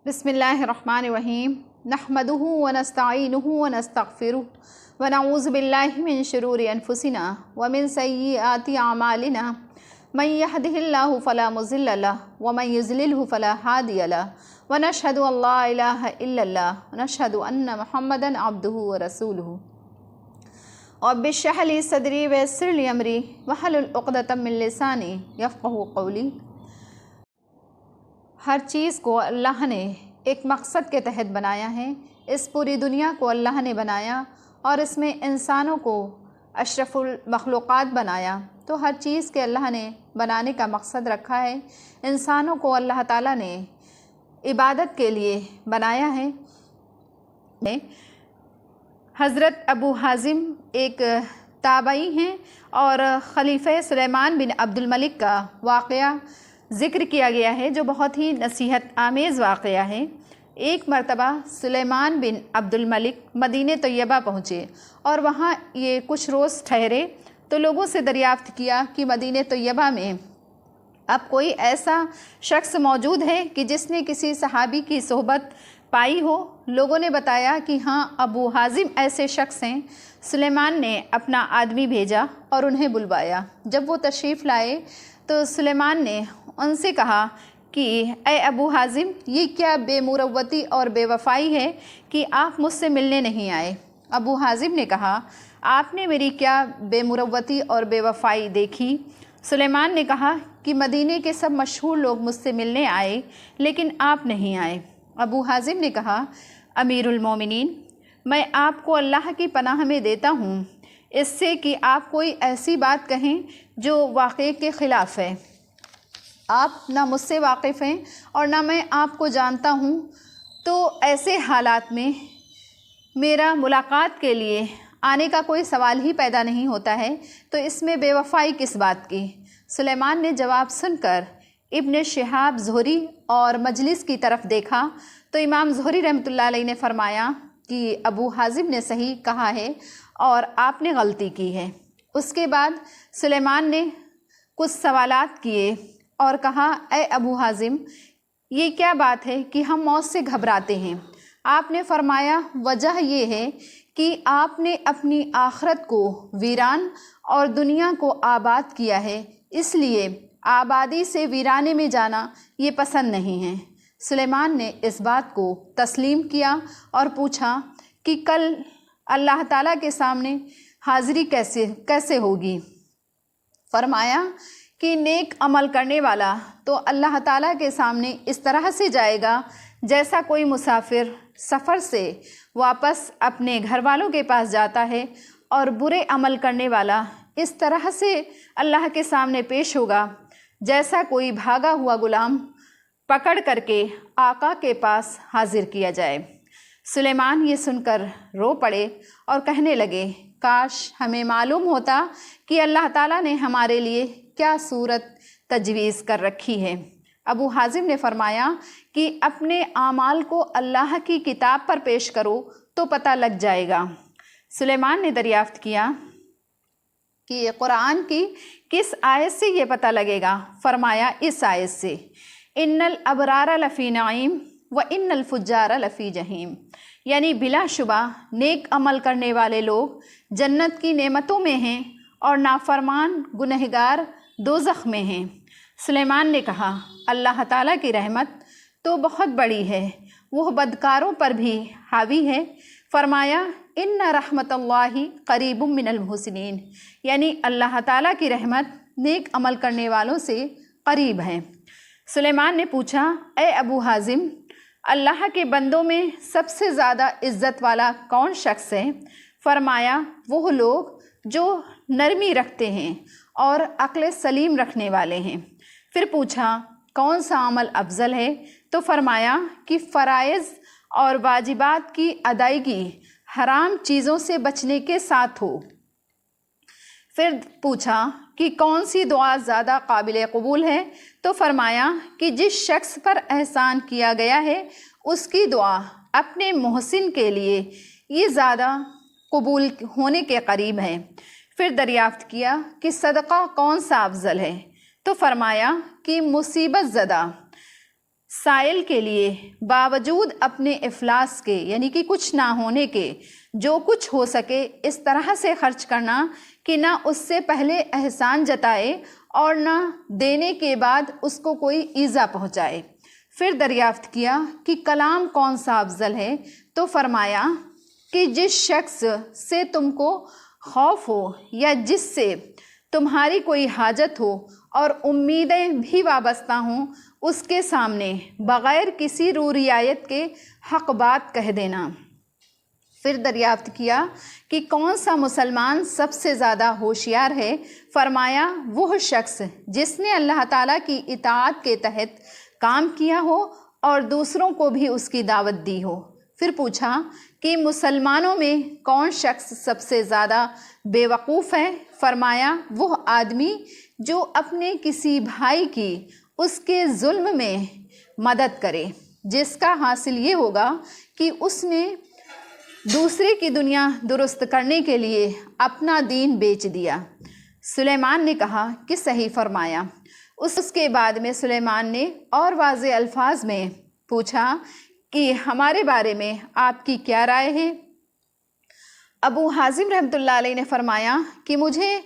بسم اللہ الرحمن الرحیم نحمدہ ونستعینہ ونستغفرہ ونعوذ باللہ من شرور انفسنا ومن سیئات اعمالنا من یہدہ اللہ فلا مضل لہ ومن یضللہ فلا ہادی لہ ونشہد ان لا الہ الا اللہ ونشہد ان محمدا عبدہ ورسولہ رب اشرح لی صدری ویسر لی امری واحلل عقدۃ من لسانی یفقہوا قولی۔ ہر چیز کو اللہ نے ایک مقصد کے تحت بنایا ہے۔ اس پوری دنیا کو اللہ نے بنایا اور اس میں انسانوں کو اشرف المخلوقات بنایا، تو ہر چیز کے اللہ نے بنانے کا مقصد رکھا ہے۔ انسانوں کو اللہ تعالیٰ نے عبادت کے لیے بنایا ہے۔ حضرت ابو حازم ایک تابعی ہیں اور خلیفہ سلیمان بن عبد الملک کا واقعہ ذکر کیا گیا ہے جو بہت ہی نصیحت آمیز واقعہ ہے۔ ایک مرتبہ سلیمان بن عبد الملک مدینہ طیبہ پہنچے اور وہاں یہ کچھ روز ٹھہرے، تو لوگوں سے دریافت کیا کہ مدینہ طیبہ میں اب کوئی ایسا شخص موجود ہے کہ جس نے کسی صحابی کی صحبت پائی ہو۔ لوگوں نے بتایا کہ ہاں، ابو حازم ایسے شخص ہیں۔ سلیمان نے اپنا آدمی بھیجا اور انہیں بلوایا۔ جب وہ تشریف لائے تو سلیمان نے ان سے کہا کہ اے ابو حازم، یہ کیا بے مروتی اور بے وفائی ہے کہ آپ مجھ سے ملنے نہیں آئے؟ ابو حازم نے کہا، آپ نے میری کیا بے مروتی اور بے وفائی دیکھی؟ سلیمان نے کہا کہ مدینے کے سب مشہور لوگ مجھ سے ملنے آئے لیکن آپ نہیں آئے۔ ابو حازم نے کہا، امیر المومنین، میں آپ کو اللہ کی پناہ میں دیتا ہوں اس سے کہ آپ کوئی ایسی بات کہیں جو واقعے کے خلاف ہے۔ آپ نہ مجھ سے واقف ہیں اور نہ میں آپ کو جانتا ہوں، تو ایسے حالات میں میرا ملاقات کے لیے آنے کا کوئی سوال ہی پیدا نہیں ہوتا ہے، تو اس میں بے وفائی کس بات کی؟ سلیمان نے جواب سن کر ابن شہاب زہری اور مجلس کی طرف دیکھا تو امام زہری رحمۃ اللہ علیہ نے فرمایا کہ ابو حازم نے صحیح کہا ہے اور آپ نے غلطی کی ہے۔ اس کے بعد سلیمان نے کچھ سوالات کیے اور کہا، اے ابو حازم، یہ کیا بات ہے کہ ہم موت سے گھبراتے ہیں؟ آپ نے فرمایا، وجہ یہ ہے کہ آپ نے اپنی آخرت کو ویران اور دنیا کو آباد کیا ہے، اس لیے آبادی سے ویرانے میں جانا یہ پسند نہیں ہے۔ سلیمان نے اس بات کو تسلیم کیا اور پوچھا کہ کل اللہ تعالیٰ کے سامنے حاضری کیسے ہوگی؟ فرمایا کہ نیک عمل کرنے والا تو اللہ تعالیٰ کے سامنے اس طرح سے جائے گا جیسا کوئی مسافر سفر سے واپس اپنے گھر والوں کے پاس جاتا ہے، اور برے عمل کرنے والا اس طرح سے اللہ کے سامنے پیش ہوگا جیسا کوئی بھاگا ہوا غلام پکڑ کر کے آقا کے پاس حاضر کیا جائے۔ سلیمان یہ سن کر رو پڑے اور کہنے لگے، کاش ہمیں معلوم ہوتا کہ اللہ تعالیٰ نے ہمارے لیے کیا صورت تجویز کر رکھی ہے۔ ابو حازم نے فرمایا کہ اپنے اعمال کو اللہ کی کتاب پر پیش کرو تو پتہ لگ جائے گا۔ سلیمان نے دریافت کیا کہ یہ قرآن کی کس آیت سے یہ پتہ لگے گا؟ فرمایا، اس آیت سے، ان الابرار لفی نعیم و ان الفجار لفی جہیم، یعنی بلا شبہ نیک عمل کرنے والے لوگ جنت کی نعمتوں میں ہیں اور نافرمان گنہگار دوزخ میں ہیں۔ سلیمان نے کہا، اللہ تعالیٰ کی رحمت تو بہت بڑی ہے، وہ بدکاروں پر بھی حاوی ہے۔ فرمایا، ان رحمت اللہ قریب من المحسنین، یعنی اللہ تعالیٰ کی رحمت نیک عمل کرنے والوں سے قریب ہے۔ سلیمان نے پوچھا، اے ابو حازم، اللہ کے بندوں میں سب سے زیادہ عزت والا کون شخص ہے؟ فرمایا، وہ لوگ جو نرمی رکھتے ہیں اور عقل سلیم رکھنے والے ہیں۔ پھر پوچھا، کون سا عمل افضل ہے؟ تو فرمایا کہ فرائض اور واجبات کی ادائیگی حرام چیزوں سے بچنے کے ساتھ ہو۔ پھر پوچھا کہ کون سی دعا زیادہ قابل قبول ہے؟ تو فرمایا کہ جس شخص پر احسان کیا گیا ہے اس کی دعا اپنے محسن کے لیے یہ زیادہ قبول ہونے کے قریب ہے۔ پھر دریافت کیا کہ صدقہ کون سا افضل ہے؟ تو فرمایا کہ مصیبت زدہ سائل کے لیے باوجود اپنے افلاس کے یعنی کہ کچھ نہ ہونے کے جو کچھ ہو سکے اس طرح سے خرچ کرنا کہ نہ اس سے پہلے احسان جتائے اور نہ دینے کے بعد اس کو کوئی ایذا پہنچائے۔ پھر دریافت کیا کہ کلام کون سا افضل ہے، تو فرمایا کہ جس شخص سے تم کو خوف ہو یا جس سے تمہاری کوئی حاجت ہو اور امیدیں بھی وابستہ ہوں، اس کے سامنے بغیر کسی رو رعایت کے حق بات کہہ دینا۔ پھر دریافت کیا کہ کون سا مسلمان سب سے زیادہ ہوشیار ہے، فرمایا وہ شخص جس نے اللہ تعالیٰ کی اطاعت کے تحت کام کیا ہو اور دوسروں کو بھی اس کی دعوت دی ہو۔ پھر پوچھا کہ مسلمانوں میں کون شخص سب سے زیادہ بے وقوف ہے، فرمایا وہ آدمی جو اپنے کسی بھائی کی اس کے ظلم میں مدد کرے، جس کا حاصل یہ ہوگا کہ اس نے دوسرے کی دنیا درست کرنے کے لیے اپنا دین بیچ دیا۔ سلیمان نے کہا کہ صحیح فرمایا۔ اس کے بعد میں سلیمان نے اور واضح الفاظ میں پوچھا کہ ہمارے بارے میں آپ کی کیا رائے ہے؟ ابو حازم رحمۃ اللہ علیہ نے فرمایا کہ مجھے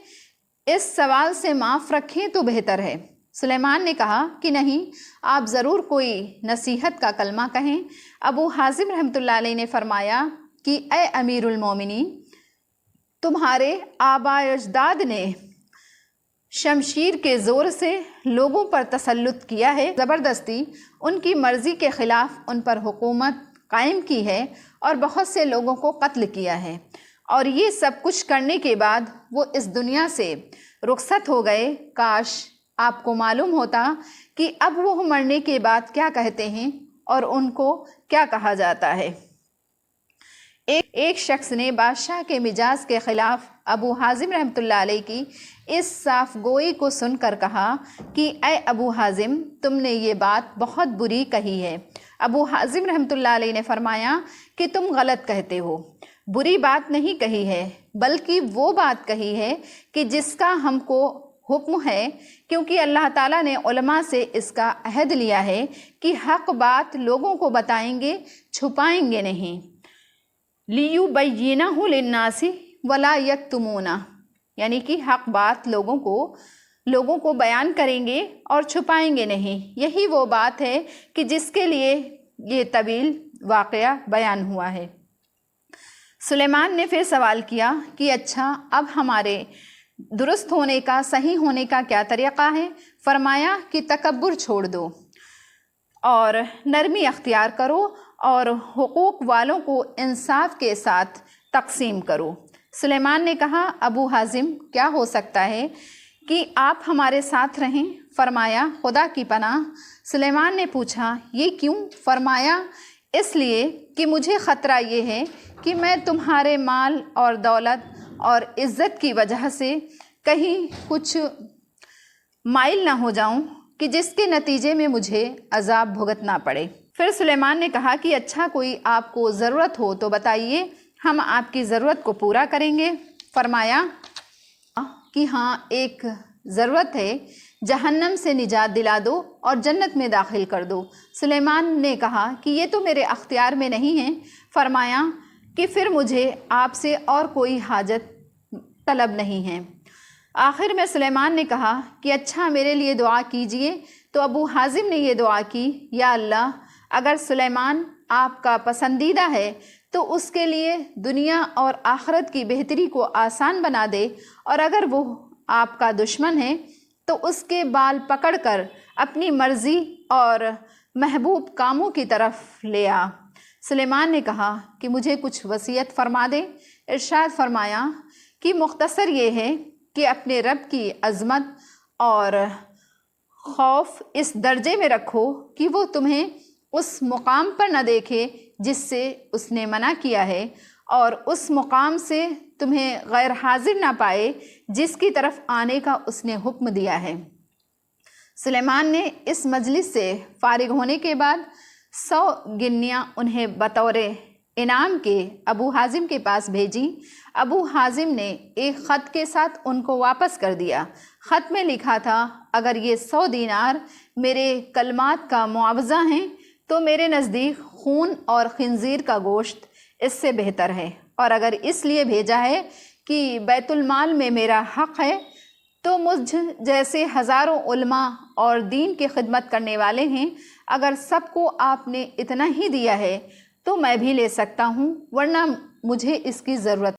اس سوال سے معاف رکھیں تو بہتر ہے۔ سلیمان نے کہا کہ نہیں، آپ ضرور کوئی نصیحت کا کلمہ کہیں۔ ابو حازم رحمۃ اللہ علیہ نے فرمایا کہ اے امیر المومنین، تمہارے آباء اجداد نے شمشیر کے زور سے لوگوں پر تسلط کیا ہے، زبردستی ان کی مرضی کے خلاف ان پر حکومت قائم کی ہے اور بہت سے لوگوں کو قتل کیا ہے، اور یہ سب کچھ کرنے کے بعد وہ اس دنیا سے رخصت ہو گئے۔ کاش آپ کو معلوم ہوتا کہ اب وہ مرنے کے بعد کیا کہتے ہیں اور ان کو کیا کہا جاتا ہے۔ ایک شخص نے بادشاہ کے مزاج کے خلاف ابو حازم رحمۃ اللہ علیہ کی اس صاف گوئی کو سن کر کہا کہ اے ابو حازم، تم نے یہ بات بہت بری کہی ہے۔ ابو حازم رحمۃ اللہ علیہ نے فرمایا کہ تم غلط کہتے ہو، بری بات نہیں کہی ہے، بلکہ وہ بات کہی ہے کہ جس کا ہم کو حکم ہے، کیونکہ اللہ تعالیٰ نے علماء سے اس کا عہد لیا ہے کہ حق بات لوگوں کو بتائیں گے، چھپائیں گے نہیں۔ لِيُبَيِّنَهُ لِلنَّاسِ وَلَا يَكْتُمُونَهُ، یعنی کہ حق بات لوگوں کو بیان کریں گے اور چھپائیں گے نہیں۔ یہی وہ بات ہے کہ جس کے لیے یہ طویل واقعہ بیان ہوا ہے۔ سلیمان نے پھر سوال کیا کہ اچھا، اب ہمارے درست ہونے کا، صحیح ہونے کا کیا طریقہ ہے؟ فرمایا کہ تکبر چھوڑ دو اور نرمی اختیار کرو اور حقوق والوں کو انصاف کے ساتھ تقسیم کرو۔ سلیمان نے کہا ابو حازم، کیا ہو سکتا ہے کہ آپ ہمارے ساتھ رہیں؟ فرمایا خدا کی پناہ۔ سلیمان نے پوچھا یہ کیوں؟ فرمایا اس لیے کہ مجھے خطرہ یہ ہے کہ میں تمہارے مال اور دولت اور عزت کی وجہ سے کہیں کچھ مائل نہ ہو جاؤں کہ جس کے نتیجے میں مجھے عذاب بھگتنا پڑے۔ پھر سلیمان نے کہا کہ اچھا، کوئی آپ کو ضرورت ہو تو بتائیے، ہم آپ کی ضرورت کو پورا کریں گے۔ فرمایا کہ ہاں، ایک ضرورت ہے، جہنم سے نجات دلا دو اور جنت میں داخل کر دو۔ سلیمان نے کہا کہ یہ تو میرے اختیار میں نہیں ہے۔ فرمایا کہ پھر مجھے آپ سے اور کوئی حاجت طلب نہیں ہے۔ آخر میں سلیمان نے کہا کہ اچھا، میرے لیے دعا کیجئے۔ تو ابو حازم نے یہ دعا کی، یا اللہ، اگر سلیمان آپ کا پسندیدہ ہے تو اس کے لیے دنیا اور آخرت کی بہتری کو آسان بنا دے، اور اگر وہ آپ کا دشمن ہے تو اس کے بال پکڑ کر اپنی مرضی اور محبوب کاموں کی طرف لے آ۔ سلیمان نے کہا کہ مجھے کچھ وصیت فرما دے۔ ارشاد فرمایا کہ مختصر یہ ہے کہ اپنے رب کی عظمت اور خوف اس درجے میں رکھو کہ وہ تمہیں اس مقام پر نہ دیکھے جس سے اس نے منع کیا ہے، اور اس مقام سے تمہیں غیر حاضر نہ پائے جس کی طرف آنے کا اس نے حکم دیا ہے۔ سلیمان نے اس مجلس سے فارغ ہونے کے بعد 100 گنیاں انہیں بطور انعام کے ابو حازم کے پاس بھیجی۔ ابو حازم نے ایک خط کے ساتھ ان کو واپس کر دیا۔ خط میں لکھا تھا، اگر یہ 100 دینار میرے کلمات کا معاوضہ ہیں تو میرے نزدیک خون اور خنزیر کا گوشت اس سے بہتر ہے، اور اگر اس لیے بھیجا ہے کہ بیت المال میں میرا حق ہے تو مجھ جیسے ہزاروں علماء اور دین کی خدمت کرنے والے ہیں، اگر سب کو آپ نے اتنا ہی دیا ہے تو میں بھی لے سکتا ہوں، ورنہ مجھے اس کی ضرورت